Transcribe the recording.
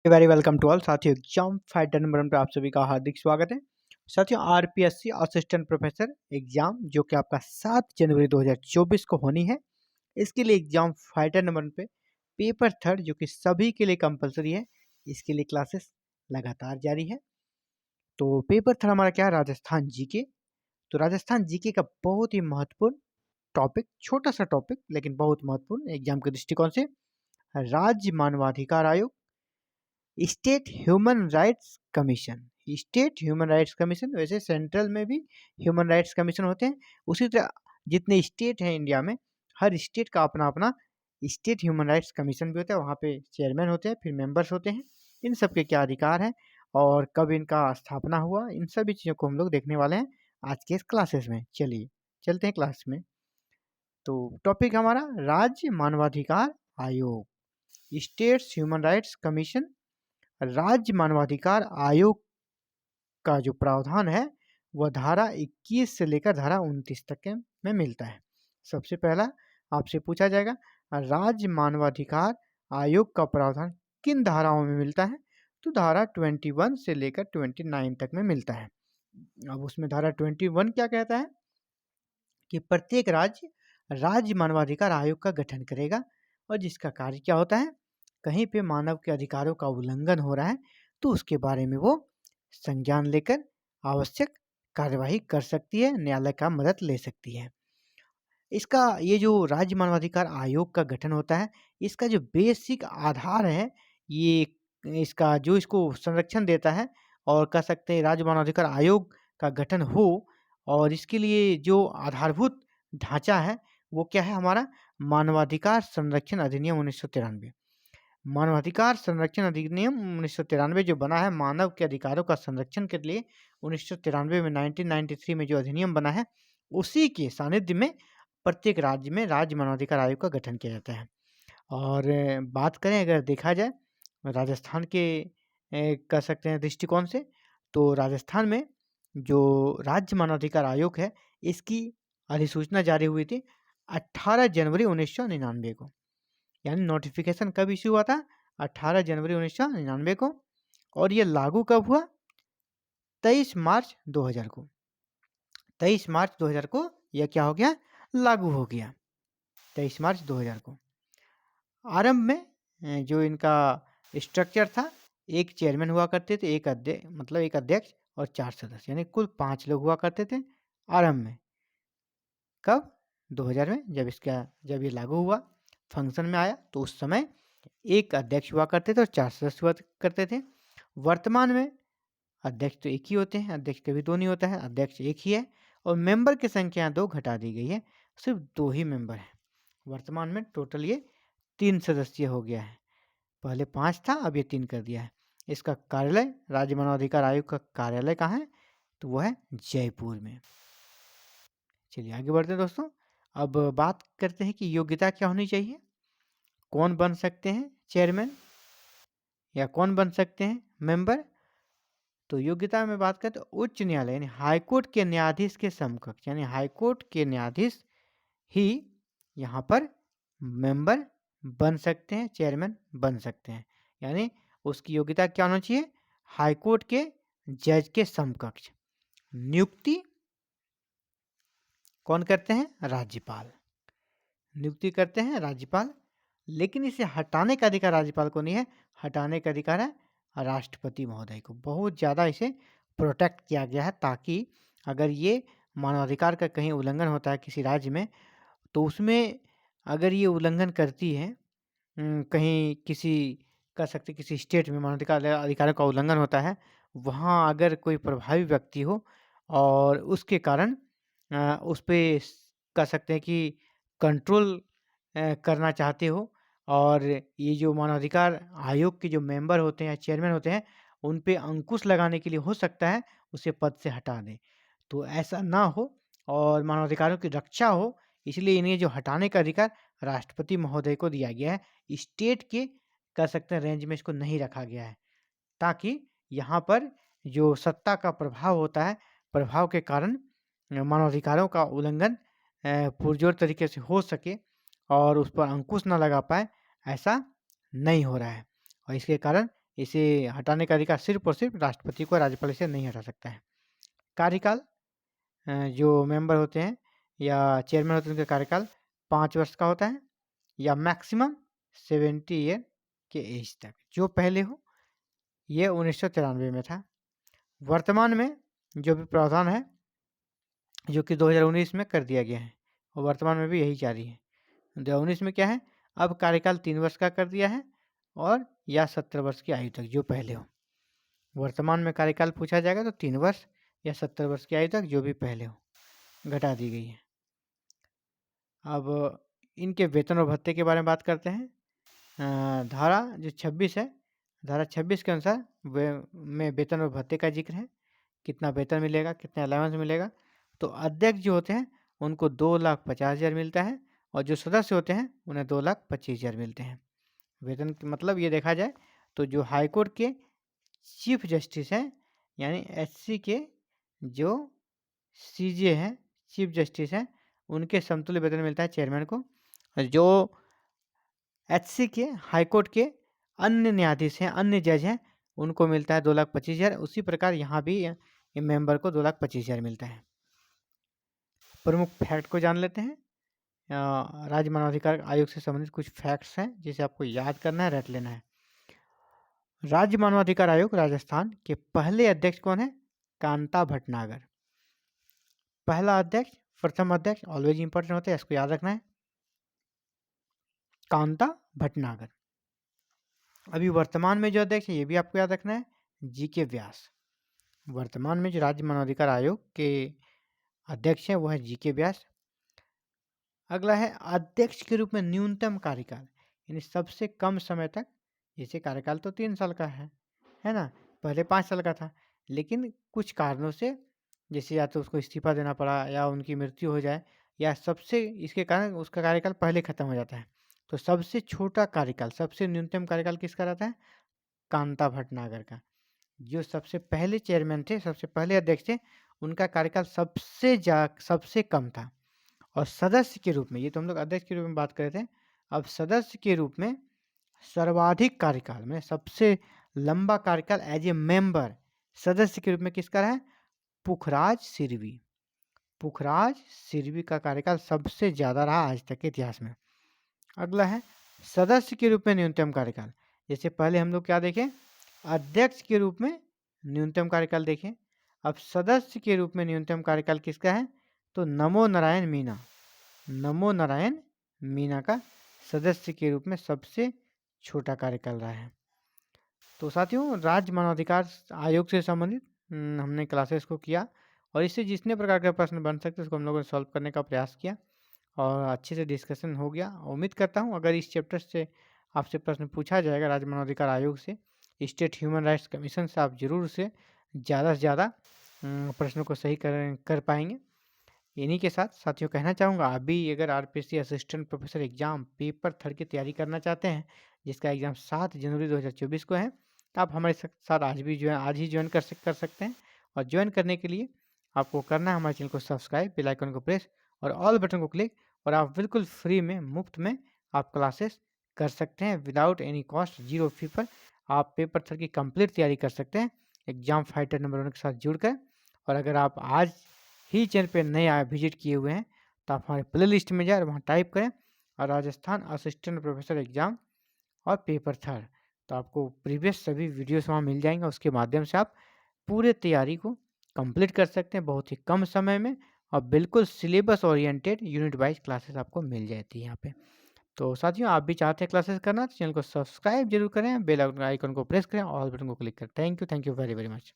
Very welcome to all साथियों। Exam fighter number 1 पे आप सभी का हार्दिक स्वागत है। साथियों, आरपीएससी असिस्टेंट प्रोफेसर एग्जाम जो कि आपका 7 जनवरी 2024 को होनी है, इसके लिए एग्जाम फाइटर नंबर 1 पे पेपर थर्ड जो कि सभी के लिए कंपलसरी है, इसके लिए क्लासेस लगातार जारी है। तो पेपर थर्ड हमारा क्या है? राजस्थान जीके। तो राजस्थान जीके का बहुत ही महत्वपूर्ण टॉपिक, छोटा सा टॉपिक लेकिन बहुत महत्वपूर्ण एग्जाम के दृष्टिकोण से, राज्य मानवाधिकार आयोग, state human rights commission. State human rights commission, वैसे सेंट्रल में भी ह्यूमन राइट्स कमीशन होते हैं, उसी तरह जितने स्टेट हैं इंडिया में, हर स्टेट का अपना अपना स्टेट ह्यूमन राइट्स कमीशन भी होता है। वहाँ पे चेयरमैन होते हैं, फिर मेंबर्स होते हैं। इन सब के क्या अधिकार हैं और कब इनका स्थापना हुआ, इन सभी चीज़ों को हम लोग देखने वाले हैं आज के इस क्लासेस में। चलिए चलते हैं क्लास में। तो टॉपिक हमारा राज्य मानवाधिकार आयोग, स्टेट्स ह्यूमन राइट्स कमीशन। राज्य मानवाधिकार आयोग का जो प्रावधान है वह धारा 21 से लेकर धारा 29 तक के में मिलता है। सबसे पहला आपसे पूछा जाएगा, राज्य मानवाधिकार आयोग का प्रावधान किन धाराओं में मिलता है? तो धारा 21 से लेकर 29 तक में मिलता है। अब उसमें धारा 21 क्या कहता है कि प्रत्येक राज्य राज्य मानवाधिकार आयोग का गठन करेगा और जिसका कार्य क्या होता है, कहीं पे मानव के अधिकारों का उल्लंघन हो रहा है तो उसके बारे में वो संज्ञान लेकर आवश्यक कार्यवाही कर सकती है, न्यायालय का मदद ले सकती है। इसका ये जो राज्य मानवाधिकार आयोग का गठन होता है, इसका जो बेसिक आधार है, ये इसका जो इसको संरक्षण देता है और कह सकते हैं राज्य मानवाधिकार आयोग का गठन हो, और इसके लिए जो आधारभूत ढांचा है वो क्या है हमारा? मानवाधिकार संरक्षण अधिनियम 1993। मानवाधिकार संरक्षण अधिनियम 1993 जो बना है मानव के अधिकारों का संरक्षण के लिए, 1993 में 1993 में जो अधिनियम बना है, उसी के सानिध्य में प्रत्येक राज्य में राज्य मानवाधिकार आयोग का गठन किया जाता है। और बात करें अगर देखा जाए राजस्थान के कह सकते हैं दृष्टिकोण से, तो राजस्थान में जो राज्य मानवाधिकार आयोग है, इसकी अधिसूचना जारी हुई थी 18 जनवरी 1999 को। यानी नोटिफिकेशन कब इश्यू हुआ था? 18 जनवरी 1999 को। और ये लागू कब हुआ? 23 मार्च 2000 को। 23 मार्च 2000 को यह क्या हो गया? लागू हो गया 23 मार्च 2000 को। आरंभ में जो इनका स्ट्रक्चर था, एक चेयरमैन हुआ करते थे, एक अध्यक्ष और 4 सदस्य, यानी कुल 5 लोग हुआ करते थे आरंभ में। कब? 2000 में जब ये लागू हुआ, फंक्शन में आया, तो उस समय एक अध्यक्ष हुआ करते थे और 4 सदस्य हुआ करते थे। वर्तमान में अध्यक्ष तो एक ही होते हैं, अध्यक्ष कभी 2 नहीं होता है, अध्यक्ष एक ही है और मेंबर की संख्या 2 घटा दी गई है, सिर्फ 2 ही मेंबर हैं। वर्तमान में टोटल ये 3 सदस्य हो गया है, पहले 5 था, अब ये 3 कर दिया है। इसका कार्यालय, राज्य मानवाधिकार आयोग का कार्यालय कहाँ है? तो वो है जयपुर में। चलिए आगे बढ़ते हैं दोस्तों। अब बात करते हैं कि योग्यता क्या होनी चाहिए, कौन बन सकते हैं चेयरमैन या कौन बन सकते हैं मेंबर। तो योग्यता में बात करें तो उच्च न्यायालय यानी हाईकोर्ट के न्यायाधीश के समकक्ष, यानी हाईकोर्ट के न्यायाधीश ही यहाँ पर मेंबर बन सकते हैं, चेयरमैन बन सकते हैं। यानी उसकी योग्यता क्या होना चाहिए? हाईकोर्ट के जज के समकक्ष। नियुक्ति कौन करते हैं? राज्यपाल नियुक्ति करते हैं, राज्यपाल। लेकिन इसे हटाने का अधिकार राज्यपाल को नहीं है, हटाने का अधिकार है राष्ट्रपति महोदय को। बहुत ज़्यादा इसे प्रोटेक्ट किया गया है ताकि अगर ये मानवाधिकार का कहीं उल्लंघन होता है किसी राज्य में, तो उसमें अगर ये उल्लंघन करती है, कहीं किसी कह सकते किसी स्टेट में मानवाधिकार अधिकारों का उल्लंघन होता है, वहाँ अगर कोई प्रभावी व्यक्ति हो और उसके कारण उस पे कह सकते हैं कि कंट्रोल करना चाहते हो, और ये जो मानवाधिकार आयोग के जो मेंबर होते हैं या चेयरमैन होते हैं, उन पे अंकुश लगाने के लिए हो सकता है उसे पद से हटा दें। तो ऐसा ना हो और मानवाधिकारों की रक्षा हो, इसलिए इन्हें जो हटाने का अधिकार राष्ट्रपति महोदय को दिया गया है। स्टेट के कह सकते हैं रेंज में इसको नहीं रखा गया है, ताकि यहाँ पर जो सत्ता का प्रभाव होता है, प्रभाव के कारण मानवाधिकारों का उल्लंघन पुरजोर तरीके से हो सके और उस पर अंकुश ना लगा पाए, ऐसा नहीं हो रहा है। और इसके कारण इसे हटाने का अधिकार सिर्फ और सिर्फ राष्ट्रपति को, राज्यपाल इसे नहीं हटा सकता है। कार्यकाल जो मेंबर होते हैं या चेयरमैन होते हैं उनका कार्यकाल 5 वर्ष का होता है या मैक्सिमम 70 ईयर के एज तक, जो पहले हो। ये 1993 में था। वर्तमान में जो भी प्रावधान है जो कि 2019 में कर दिया गया है और वर्तमान में भी यही जारी है। 2019 में क्या है, अब कार्यकाल 3 वर्ष का कर दिया है और या 70 वर्ष की आयु तक, जो पहले हो। वर्तमान में कार्यकाल पूछा जाएगा तो 3 वर्ष या 70 वर्ष की आयु तक, जो भी पहले हो, घटा दी गई है। अब इनके वेतन और भत्ते के बारे में बात करते हैं। धारा जो 26 है, धारा 26 के अनुसार में वेतन और भत्ते का जिक्र है, कितना वेतन मिलेगा, कितना अलाउंस मिलेगा। तो अध्यक्ष जो होते हैं उनको 2,50,000 मिलता है और जो सदस्य होते हैं उन्हें 2,25,000 मिलते हैं। वेतन मतलब ये देखा जाए तो जो हाईकोर्ट के चीफ जस्टिस हैं यानी एचसी के जो सीजे हैं, चीफ जस्टिस हैं, उनके समतुल्य वेतन मिलता है चेयरमैन को। जो एचसी के हाईकोर्ट के अन्य न्यायाधीश हैं, अन्य जज हैं, उनको मिलता है 2,25,000। उसी प्रकार यहाँ भी मेंबर को 2,25,000 मिलता है। प्रमुख फैक्ट को जान लेते हैं। राज्य मानवाधिकार आयोग से संबंधित कुछ फैक्ट्स हैं जिसे आपको याद करना है, रट लेना है। राज्य मानवाधिकार आयोग राजस्थान के पहले अध्यक्ष कौन है? कांता भटनागर। पहला अध्यक्ष, प्रथम अध्यक्ष ऑलवेज इंपॉर्टेंट होता है, इसको याद रखना है, कांता भटनागर। अभी वर्तमान में जो अध्यक्ष है ये भी आपको याद रखना है, जीके व्यास। वर्तमान में जो राज्य मानवाधिकार आयोग के अध्यक्ष है वो है जीके व्यास। अगला है अध्यक्ष के रूप में न्यूनतम कार्यकाल, यानी सबसे कम समय तक। जैसे कार्यकाल तो 3 साल का है ना, पहले 5 साल का था, लेकिन कुछ कारणों से जैसे या तो उसको इस्तीफा देना पड़ा या उनकी मृत्यु हो जाए या सबसे इसके कारण उसका कार्यकाल पहले खत्म हो जाता है, तो सबसे छोटा कार्यकाल, सबसे न्यूनतम कार्यकाल किसका रहता है? कांता भटनागर का। जो सबसे पहले चेयरमैन थे, सबसे पहले अध्यक्ष थे, उनका कार्यकाल सबसे कम था। और सदस्य के रूप में, ये तो हम लोग अध्यक्ष के रूप में बात कर रहे थे, अब सदस्य के रूप में सर्वाधिक कार्यकाल में सबसे लंबा कार्यकाल एज ए मेंबर सदस्य के रूप में किसका रहा है? पुखराज सिरवी। पुखराज सिरवी का कार्यकाल सबसे ज्यादा रहा आज तक के इतिहास में। अगला है सदस्य के रूप में न्यूनतम कार्यकाल। जैसे पहले हम लोग क्या देखें, अध्यक्ष के रूप में न्यूनतम कार्यकाल देखें, अब सदस्य के रूप में न्यूनतम कार्यकाल किसका है? तो नमो नारायण मीना, नमो नारायण मीना का सदस्य के रूप में सबसे छोटा कार्यकाल रहा है। तो साथियों, राज्य मानवाधिकार आयोग से संबंधित हमने क्लासेस को किया और इससे जितने प्रकार के प्रश्न बन सकते उसको हम लोगों ने सॉल्व करने का प्रयास किया और अच्छे से डिस्कशन हो गया। उम्मीद करता हूँ अगर इस चैप्टर से आपसे प्रश्न पूछा जाएगा राज्य मानवाधिकार आयोग से, स्टेट ह्यूमन राइट्स कमीशन से, आप जरूर से ज़्यादा प्रश्नों को सही कर पाएंगे। इन्हीं के साथ साथियों कहना चाहूँगा, अभी अगर RPSC assistant professor exam paper 3 की तैयारी करना चाहते हैं जिसका एग्ज़ाम 7 जनवरी 2024 को है, तो आप हमारे साथ आज ही ज्वाइन कर सकते हैं। और ज्वाइन करने के लिए आपको करना है हमारे चैनल को सब्सक्राइब, बेल आइकन को प्रेस और ऑल बटन को क्लिक, और आप बिल्कुल फ्री में, मुफ्त में आप क्लासेस कर सकते हैं विदाउट एनी कॉस्ट, 0 फी पर आप पेपर 3 की कंप्लीट तैयारी कर सकते हैं एग्जाम फाइटर नंबर 1 के साथ जुड़कर। और अगर आप आज ही चैनल पे नए विजिट किए हुए हैं तो आप हमारे प्ले लिस्ट में जाए और वहाँ टाइप करें और राजस्थान असिस्टेंट प्रोफेसर एग्जाम और पेपर 3, तो आपको प्रीवियस सभी वीडियोस वहाँ मिल जाएंगे। उसके माध्यम से आप पूरे तैयारी को कंप्लीट कर सकते हैं बहुत ही कम समय में और बिल्कुल syllabus oriented unit wise classes आपको मिल जाती है यहाँ पे। तो साथियों, आप भी चाहते हैं क्लासेस करना तो चैनल को सब्सक्राइब जरूर करें, बेल आइकन को प्रेस करें, ऑल बटन को क्लिक करें। Thank you very very much.